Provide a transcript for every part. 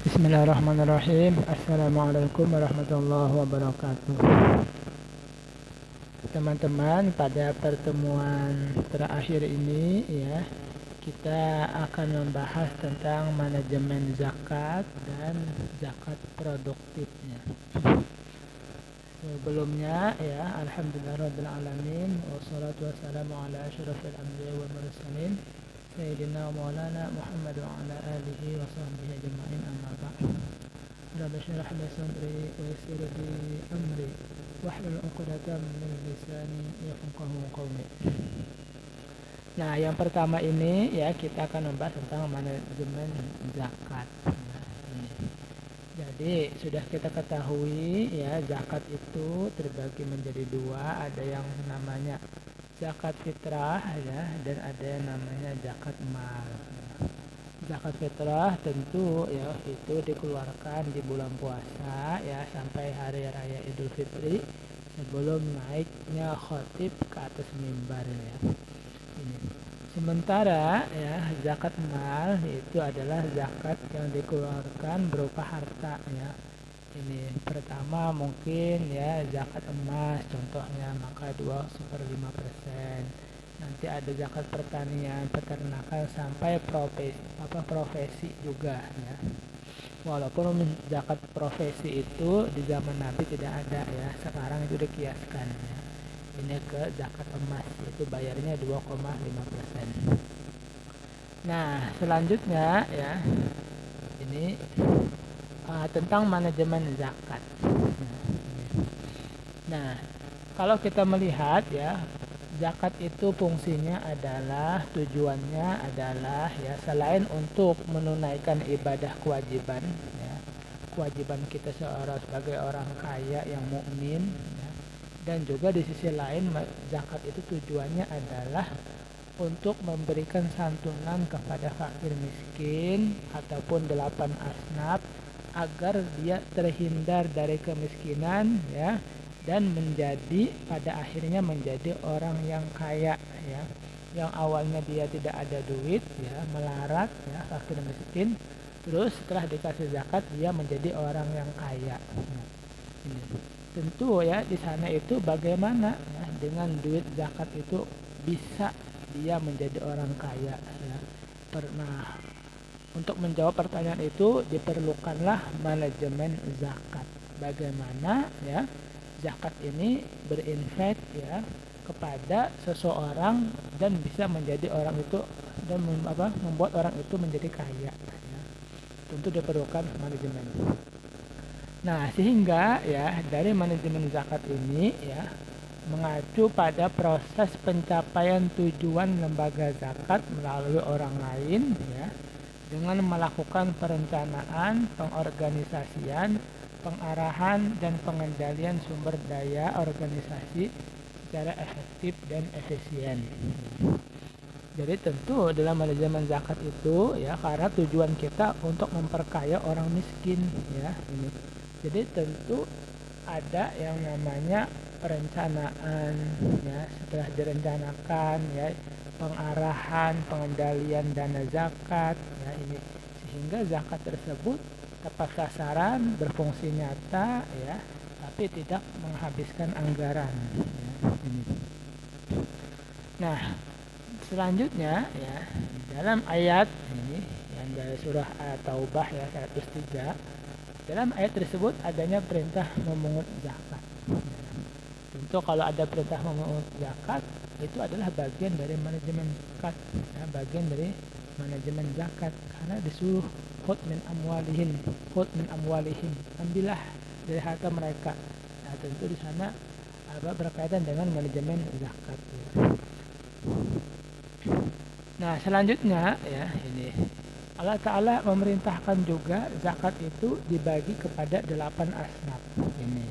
Bismillahirrahmanirrahim. Assalamualaikum warahmatullahi wabarakatuh. Teman-teman, pada pertemuan terakhir ini ya, kita akan membahas tentang manajemen zakat dan zakat produktifnya. Sebelumnya ya, alhamdulillahirabbil alamin wassalatu wassalamu ala asyrafil anbiya'i wal mursalin sayyidina maulana Muhammad wa ala alihi wa sahbihi ajma'in, amma ba'd. Rabbi shrah li sadri wa yassir li amri wahlul 'uqdatam min lisani yafqahu qawli. Nah, yang pertama ini ya, kita akan membahas tentang manajemen zakat. Jadi sudah kita ketahui ya, zakat itu terbagi menjadi dua, ada yang namanya zakat fitrah ya, dan ada yang namanya zakat mal. Zakat fitrah tentu ya, itu dikeluarkan di bulan puasa ya, sampai hari raya Idul Fitri sebelum naiknya khatib ke atas mimbar ya. Ini. Sementara ya, zakat mal itu adalah zakat yang dikeluarkan berupa harta ya. Ini pertama mungkin ya, zakat emas contohnya, maka 2/5%. Nanti ada zakat pertanian, peternakan, sampai profesi juga ya. Walaupun zakat profesi itu di zaman Nabi tidak ada ya, sekarang itu dikiaskan ya. Ini ke zakat emas, itu bayarnya 2,5%. Nah, selanjutnya ya, ini tentang manajemen zakat. Nah, kalau kita melihat ya, zakat itu fungsinya adalah, tujuannya adalah ya, selain untuk menunaikan ibadah kewajiban ya, kewajiban kita sebagai orang kaya yang mukmin ya, dan juga di sisi lain zakat itu tujuannya adalah untuk memberikan santunan kepada fakir miskin ataupun 8 asnaf agar dia terhindar dari kemiskinan ya, dan menjadi pada akhirnya menjadi orang yang kaya ya. Yang awalnya dia tidak ada duit ya, melarat ya, fakir miskin, terus setelah dikasih zakat dia menjadi orang yang kaya. Nah, ini. Tentu ya, di sana itu bagaimana ya, dengan duit zakat itu bisa dia menjadi orang kaya ya. Untuk menjawab pertanyaan itu diperlukanlah manajemen zakat. Bagaimana ya zakat ini berinfak ya kepada seseorang dan bisa menjadi orang itu, dan membuat orang itu menjadi kaya ya. Tentu diperlukan manajemen. Nah, sehingga ya, dari manajemen zakat ini ya, mengacu pada proses pencapaian tujuan lembaga zakat melalui orang lain ya, dengan melakukan perencanaan, pengorganisasian, pengarahan, dan pengendalian sumber daya organisasi secara efektif dan efisien. Jadi tentu dalam manajemen zakat itu ya, karena tujuan kita untuk memperkaya orang miskin ya ini. Jadi tentu ada yang namanya perencanaan ya, setelah direncanakan ya, pengarahan, pengendalian dana zakat ya ini, sehingga zakat tersebut tepat sasaran, berfungsi nyata ya, tapi tidak menghabiskan anggaran ya, ini. Nah, selanjutnya ya, dalam ayat ini yang dari surah At-Taubah ya 103, dalam ayat tersebut adanya perintah memungut zakat. Tentu kalau ada perintah memungut zakat, itu adalah bagian dari manajemen zakat, ya, bagian dari manajemen zakat, karena disuruh khudh min amwalihim, ambillah dari harta mereka. Nah, tentu di sana berkaitan dengan manajemen zakat. Ya. Nah, selanjutnya ya, ini Allah Ta'ala memerintahkan juga zakat itu dibagi kepada 8 asnaf. Ini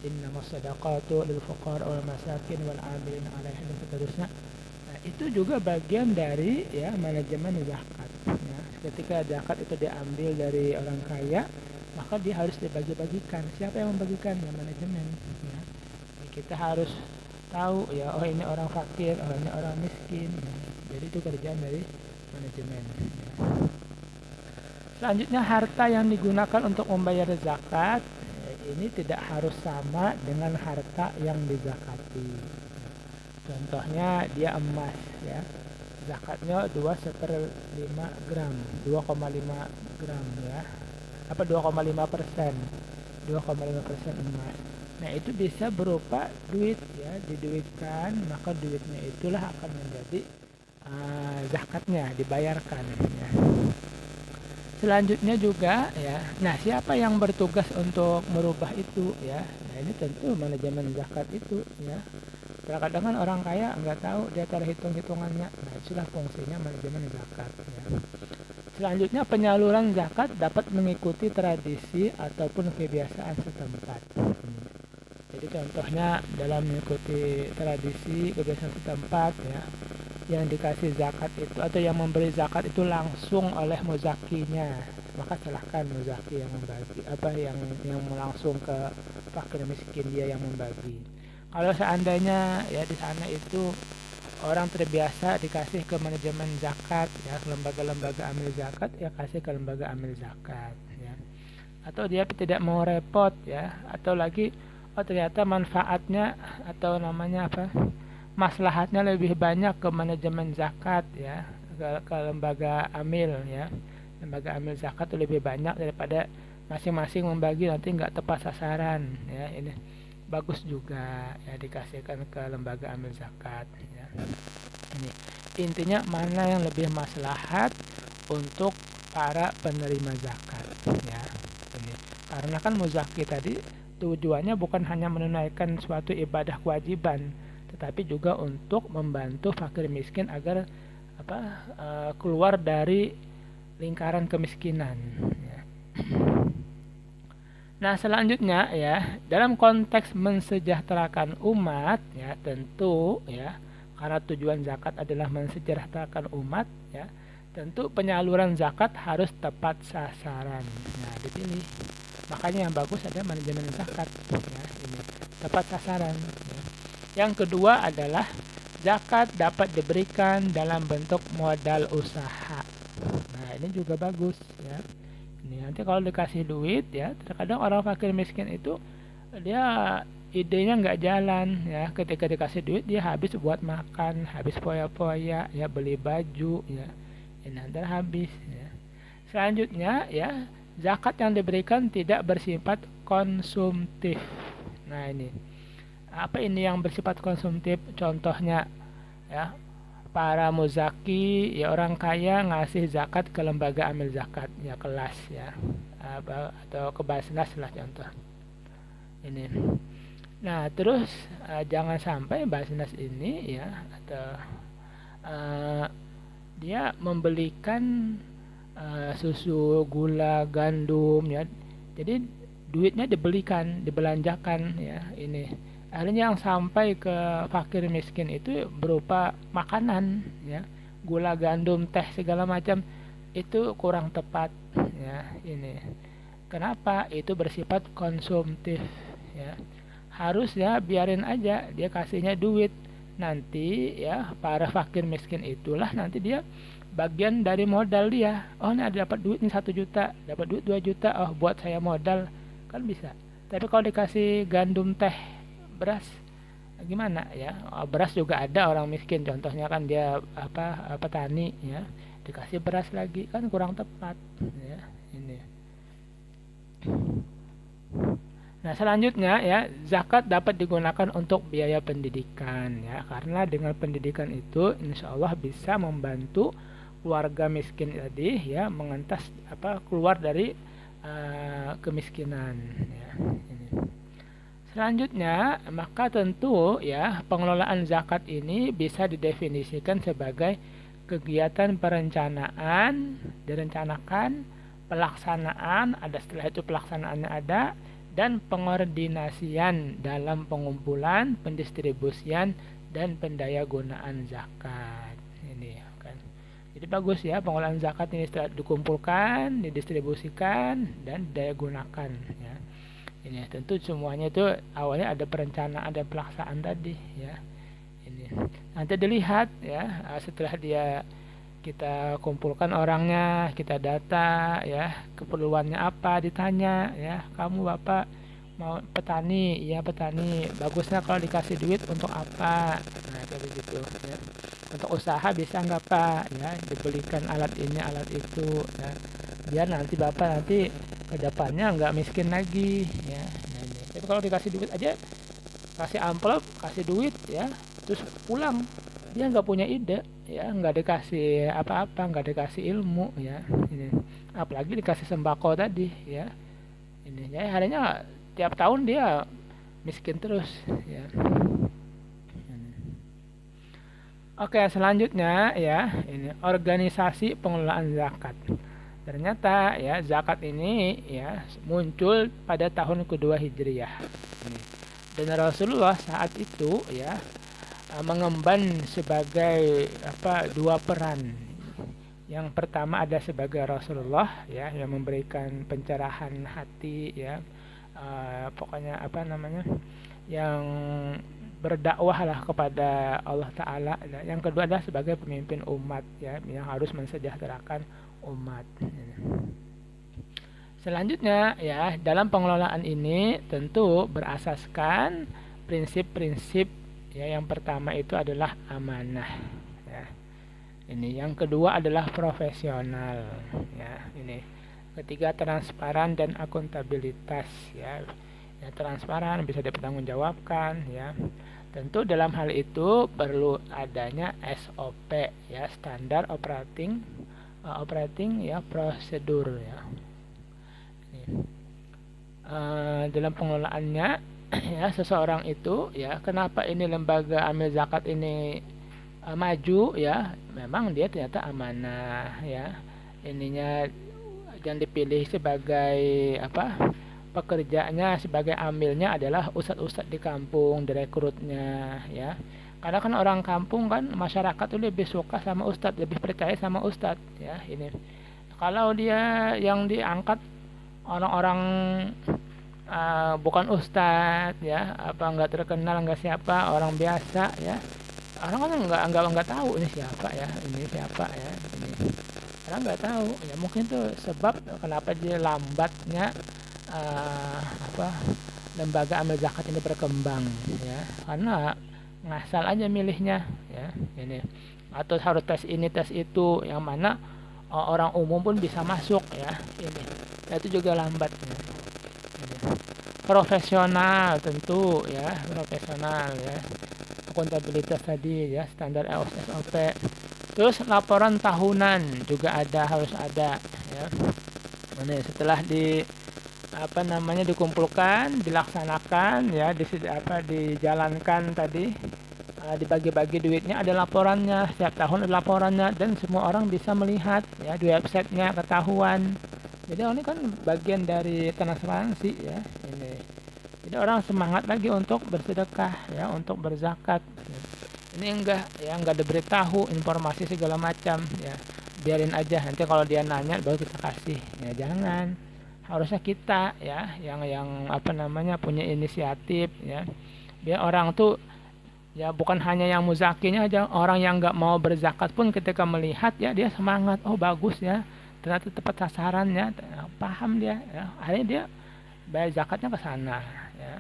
innamas shadaqatu lil fuqara wal masakin wal 'amilin 'alaiha dan seterusnya. Nah, itu juga bagian dari ya manajemen zakat. Ya, ketika zakat itu diambil dari orang kaya, maka dia harus dibagi-bagikan. Siapa yang membagikan? Ya, manajemen. Ya. Kita harus tahu ya, oh ini orang fakir, oh ini orang miskin. Ya. Jadi itu kerjaan dari manajemen. Ya. Selanjutnya, harta yang digunakan untuk membayar zakat ini tidak harus sama dengan harta yang dizakati. Contohnya dia emas, ya, zakatnya 2/5 gram, 2,5 gram, ya, apa 2,5%, 2,5% emas. Nah, itu bisa berupa duit, ya, diduitkan, maka duitnya itulah akan menjadi zakatnya, dibayarkan, ya. Selanjutnya juga, ya, nah siapa yang bertugas untuk merubah itu, ya? Nah, ini tentu manajemen zakat itu, ya. Terkadang kan orang kaya nggak tahu dia cara hitung-hitungannya. Nah, itulah fungsinya manajemen zakat, ya. Selanjutnya, penyaluran zakat dapat mengikuti tradisi ataupun kebiasaan setempat. Jadi contohnya dalam mengikuti tradisi kebiasaan setempat, ya, yang dikasih zakat itu atau yang memberi zakat itu langsung oleh muzakinya, maka silahkan muzaki yang membagi, yang langsung ke fakir miskin, dia yang membagi. Kalau seandainya, ya, di sana itu orang terbiasa dikasih ke manajemen zakat, ya, lembaga-lembaga amil zakat, ya kasih ke lembaga amil zakat, ya. Atau dia tidak mau repot, ya, atau lagi ternyata manfaatnya atau namanya apa, maslahatnya lebih banyak ke manajemen zakat, ya, ke lembaga amil, ya, lembaga amil zakat itu lebih banyak daripada masing-masing membagi nanti nggak tepat sasaran, ya. Ini bagus juga, ya, dikasihkan ke lembaga amil zakat, ya. Ini intinya mana yang lebih maslahat untuk para penerima zakat, ya. Ini karena kan muzaki tadi tujuannya bukan hanya menunaikan suatu ibadah kewajiban, tetapi juga untuk membantu fakir miskin agar keluar dari lingkaran kemiskinan, ya. Nah, selanjutnya, ya, dalam konteks mensejahterakan umat, ya, tentu, ya, karena tujuan zakat adalah mensejahterakan umat, ya, tentu penyaluran zakat harus tepat sasaran. Nah, dipilih. Makanya yang bagus ada manajemen zakat, ya, ini tepat sasaran, ya. Yang kedua adalah zakat dapat diberikan dalam bentuk modal usaha. Nah, ini juga bagus, ya. Ini nanti kalau dikasih duit, ya, terkadang orang fakir miskin itu dia idenya nggak jalan, ya. Ketika dikasih duit dia habis buat makan, habis foya-foya, ya, beli baju, ya. Ini nanti habis, ya. Selanjutnya, ya, zakat yang diberikan tidak bersifat konsumtif. Nah, ini apa ini yang bersifat konsumtif? Contohnya, ya, para muzaki, ya, orang kaya ngasih zakat ke lembaga amil zakat, ya, kelas, ya, atau ke Basnas lah contoh ini. Nah, terus jangan sampai Basnas ini, ya, atau dia membelikan susu, gula, gandum, ya, jadi duitnya dibelanjakan, ya, ini akhirnya yang sampai ke fakir miskin itu berupa makanan, ya, gula, gandum, teh, segala macam, itu kurang tepat, ya. Ini kenapa? Itu bersifat konsumtif, ya. Harus, ya, biarin aja dia kasihnya duit, nanti, ya, para fakir miskin itulah nanti dia bagian dari modal dia. Oh, ini ada dapat duit nih 1 juta, dapat duit 2 juta, oh buat saya modal, kan bisa. Tapi kalau dikasih gandum, teh, beras, gimana, ya? Beras juga ada orang miskin, contohnya kan dia petani, ya, dikasih beras lagi, kan kurang tepat, ya. Ini. Nah, selanjutnya, ya, zakat dapat digunakan untuk biaya pendidikan, ya, karena dengan pendidikan itu insya Allah bisa membantu keluarga miskin tadi, ya, mengentas keluar dari kemiskinan, ya. Ini. Selanjutnya, maka tentu, ya, pengelolaan zakat ini bisa didefinisikan sebagai kegiatan perencanaan, direncanakan, pelaksanaan, ada setelah itu pelaksanaannya ada, dan pengordinasian dalam pengumpulan, pendistribusian, dan pendayagunaan zakat. Ini kan. Jadi bagus, ya, pengelolaan zakat ini setelah dikumpulkan, didistribusikan, dan didayagunakan, ya. Ini tentu semuanya itu awalnya ada perencanaan dan pelaksanaan tadi, ya. Ini nanti dilihat, ya, setelah dia kita kumpulkan orangnya, kita data ya, keperluannya apa ditanya ya, kamu Bapak mau petani, ya petani, bagusnya kalau dikasih duit untuk apa, nah kayak begitu ya. Untuk usaha bisa nggak Pak ya, dibelikan alat ini alat itu ya, biar nanti Bapak nanti kedepannya nggak miskin lagi ya. Nah, ini. Tapi kalau dikasih duit aja, kasih amplop, kasih duit ya, terus pulang, dia nggak punya ide ya, nggak dikasih apa-apa, nggak dikasih ilmu ya, ini apalagi dikasih sembako tadi ya, ini ya harinya tiap tahun dia miskin terus ya. Oke, selanjutnya ya, ini organisasi pengelolaan zakat. Ternyata ya zakat ini ya muncul pada tahun kedua Hijriyah. Dan Rasulullah saat itu ya mengemban sebagai dua peran. Yang pertama ada sebagai Rasulullah ya yang memberikan pencerahan hati ya, pokoknya yang berdakwah lah kepada Allah Ta'ala. Yang kedua adalah sebagai pemimpin umat ya, yang harus mensejahterakan umat. Selanjutnya ya, dalam pengelolaan ini tentu berasaskan prinsip-prinsip ya. Yang pertama itu adalah amanah ya. Ini yang kedua adalah profesional ya. Ini ketiga transparan dan akuntabilitas ya. Ya, transparan bisa dipertanggungjawabkan ya. Tentu dalam hal itu perlu adanya SOP ya, standar operating ya, prosedur ya. Dalam pengelolaannya ya, seseorang itu ya, kenapa ini lembaga amil zakat ini maju ya, memang dia ternyata amanah ya. Ininya yang dipilih sebagai pekerjanya, sebagai amilnya adalah ustadz-ustadz di kampung, direkrutnya ya. Karena kan orang kampung kan, masyarakat itu lebih suka sama ustadz, lebih percaya sama ustadz ya. Ini kalau dia yang diangkat orang-orang bukan ustadz ya, nggak terkenal, nggak siapa, orang biasa ya, orang kan nggak tahu ini siapa ya, ini orang nggak tahu ya. Mungkin tuh sebab kenapa dia lambatnya lembaga amil zakat ini berkembang ya, karena ngasal aja milihnya ya. Ini atau harus tes ini tes itu, yang mana orang umum pun bisa masuk ya. Ini ya, itu juga lambat ya. Ini. Profesional tentu ya, profesional ya, akuntabilitas tadi ya, standar SOP. Terus laporan tahunan juga harus ada ya. Ini setelah dikumpulkan, dilaksanakan ya, dijalankan tadi, dibagi-bagi duitnya, ada laporannya, setiap tahun ada laporannya, dan semua orang bisa melihat ya, di websitenya ketahuan. Jadi ini kan bagian dari transparansi ya. Ini jadi orang semangat lagi untuk bersedekah ya, untuk berzakat. Ini enggak diberitahu informasi segala macam ya, biarin aja, nanti kalau dia nanya baru kita kasih ya. Jangan, harusnya kita ya yang punya inisiatif ya, biar orang tuh ya, bukan hanya yang muzakinya aja, orang yang nggak mau berzakat pun ketika melihat ya, dia semangat, oh bagus ya, ternyata tepat sasarannya, paham dia ya, akhirnya dia bayar zakatnya ke sana ya.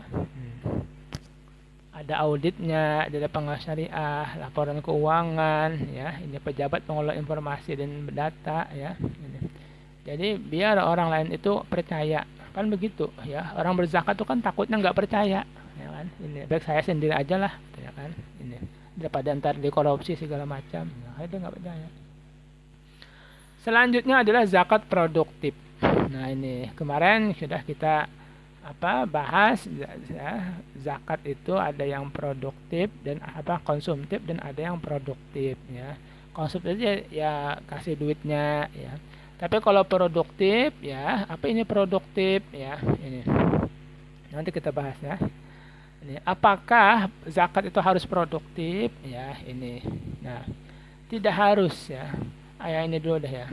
Ada auditnya, ada pengawas syariah, laporan keuangan ya, ini pejabat pengelola informasi dan data ya. Ini. Jadi biar orang lain itu percaya, kan begitu ya. Orang berzakat itu kan takutnya nggak percaya ya kan. Ini baik saya sendiri aja lah ya kan, ini daripada ntar dikorupsi segala macam ya, dia nggak percaya. Selanjutnya adalah zakat produktif. Nah ini kemarin sudah kita bahas ya, zakat itu ada yang produktif dan konsumtif, dan ada yang produktif ya. Konsumtif ya kasih duitnya ya. Tapi kalau produktif ya, apa ini produktif ya, ini nanti kita bahas ya. Ini apakah zakat itu harus produktif ya, ini. Nah, tidak harus ya. Ini dulu dah ya.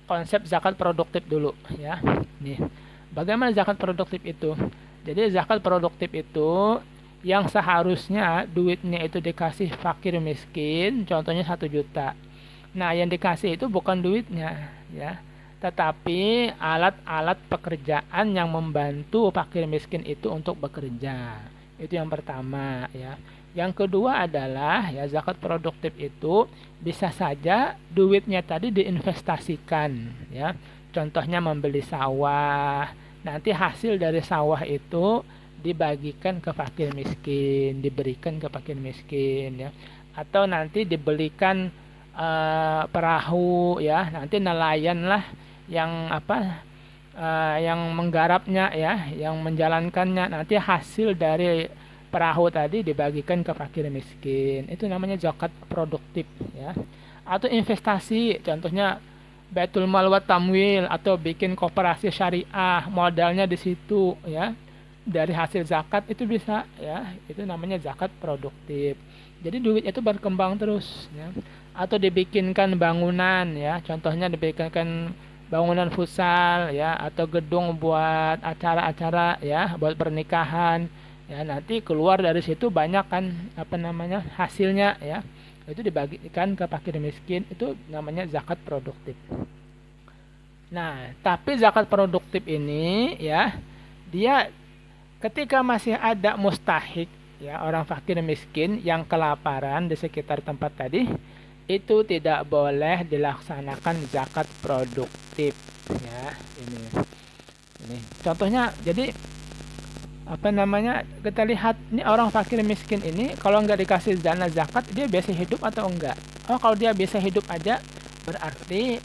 Konsep zakat produktif dulu ya. Nih, bagaimana zakat produktif itu? Jadi zakat produktif itu yang seharusnya duitnya itu dikasih fakir miskin, contohnya 1 juta. Nah, yang dikasih itu bukan duitnya, ya, tetapi alat-alat pekerjaan yang membantu fakir miskin itu untuk bekerja. Itu yang pertama, ya. Yang kedua adalah ya zakat produktif itu bisa saja duitnya tadi diinvestasikan, ya. Contohnya membeli sawah. Nanti hasil dari sawah itu dibagikan ke fakir miskin, diberikan ke fakir miskin, ya. Atau nanti dibelikan perahu, ya. Nanti nelayan lah yang yang menggarapnya, ya, yang menjalankannya. Nanti hasil dari perahu tadi dibagikan ke fakir miskin. Itu namanya zakat produktif, ya. Atau investasi, contohnya Baitul Mal wa Tamwil atau bikin koperasi syariah, modalnya di situ, ya. Dari hasil zakat itu bisa, ya. Itu namanya zakat produktif. Jadi duit itu berkembang terus, ya. Atau dibikinkan bangunan, ya. Contohnya dibikinkan bangunan futsal, ya, atau gedung buat acara-acara, ya, buat pernikahan. Ya, nanti keluar dari situ banyak kan hasilnya, ya. Itu dibagikan ke fakir miskin, itu namanya zakat produktif. Nah, tapi zakat produktif ini, ya, dia ketika masih ada mustahik, ya, orang fakir miskin yang kelaparan di sekitar tempat tadi, itu tidak boleh dilaksanakan zakat produktif, ya. Ini contohnya. Jadi kita lihat ini orang fakir miskin ini kalau nggak dikasih dana zakat dia bisa hidup atau enggak. Kalau dia bisa hidup aja berarti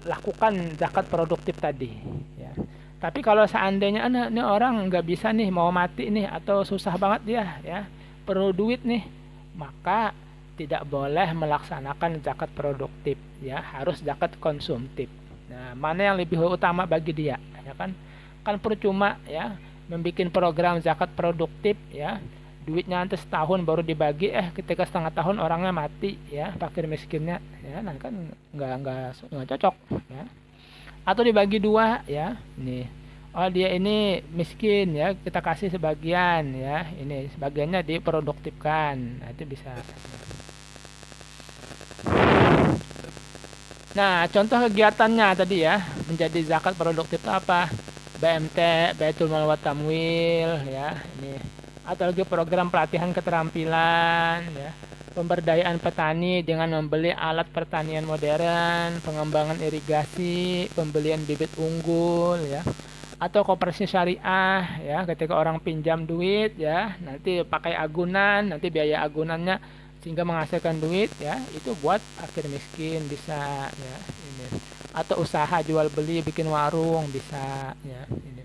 lakukan zakat produktif tadi, ya. Tapi kalau seandainya ini orang nggak bisa nih, mau mati nih, atau susah banget dia, ya, perlu duit nih, maka tidak boleh melaksanakan zakat produktif, ya, harus zakat konsumtif. Nah, mana yang lebih utama bagi dia, ya kan? Kan percuma, ya, membuat program zakat produktif, ya, duitnya nanti setahun baru dibagi, ketika setengah tahun orangnya mati, ya, fakir miskinnya, ya, nah kan nggak cocok, ya. Atau dibagi dua, ya, ini, dia ini miskin, ya, kita kasih sebagian, ya, ini sebagiannya diproduktifkan. Nah, itu bisa. Nah, contoh kegiatannya tadi, ya, menjadi zakat produktif itu apa? BMT, Baitul Mal wa Tamwil, ya, ini. Atau lagi program pelatihan keterampilan, ya, pemberdayaan petani dengan membeli alat pertanian modern, pengembangan irigasi, pembelian bibit unggul, ya, atau koperasi syariah, ya, ketika orang pinjam duit, ya, nanti pakai agunan, nanti biaya agunannya sehingga menghasilkan duit, ya, itu buat fakir miskin bisa, ya, ini. Atau usaha jual beli, bikin warung bisa, ya, ini.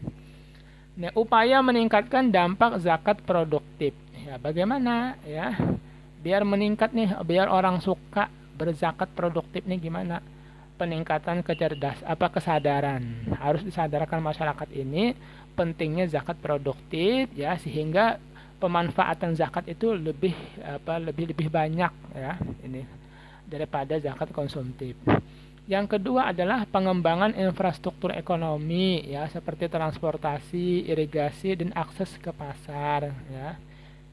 Nah, upaya meningkatkan dampak zakat produktif, ya, bagaimana, ya, biar meningkat nih, biar orang suka berzakat produktif nih, gimana? Peningkatan kesadaran, harus disadarkan masyarakat ini pentingnya zakat produktif, ya, sehingga pemanfaatan zakat itu lebih banyak, ya, ini, daripada zakat konsumtif. Yang kedua adalah pengembangan infrastruktur ekonomi, ya, seperti transportasi, irigasi, dan akses ke pasar, ya.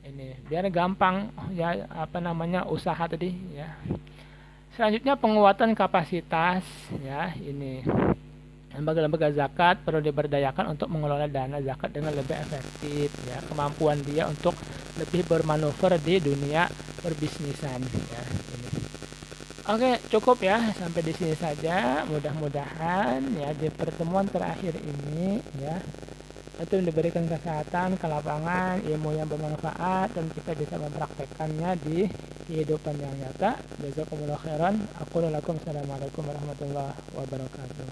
Ini biar gampang, ya, usaha tadi, ya. Selanjutnya penguatan kapasitas, ya, ini. Lembaga-lembaga zakat perlu diberdayakan untuk mengelola dana zakat dengan lebih efektif, ya. Kemampuan dia untuk lebih bermanuver di dunia perbisnisan, ya. Ini. Oke, cukup, ya, sampai di sini saja. Mudah-mudahan, ya, di pertemuan terakhir ini, ya, itu diberikan kesehatan ke lapangan, ilmu yang bermanfaat, dan kita bisa mempraktekkannya di kehidupan yang nyata. Jazakumullah khairan. Assalamualaikum warahmatullahi wabarakatuh.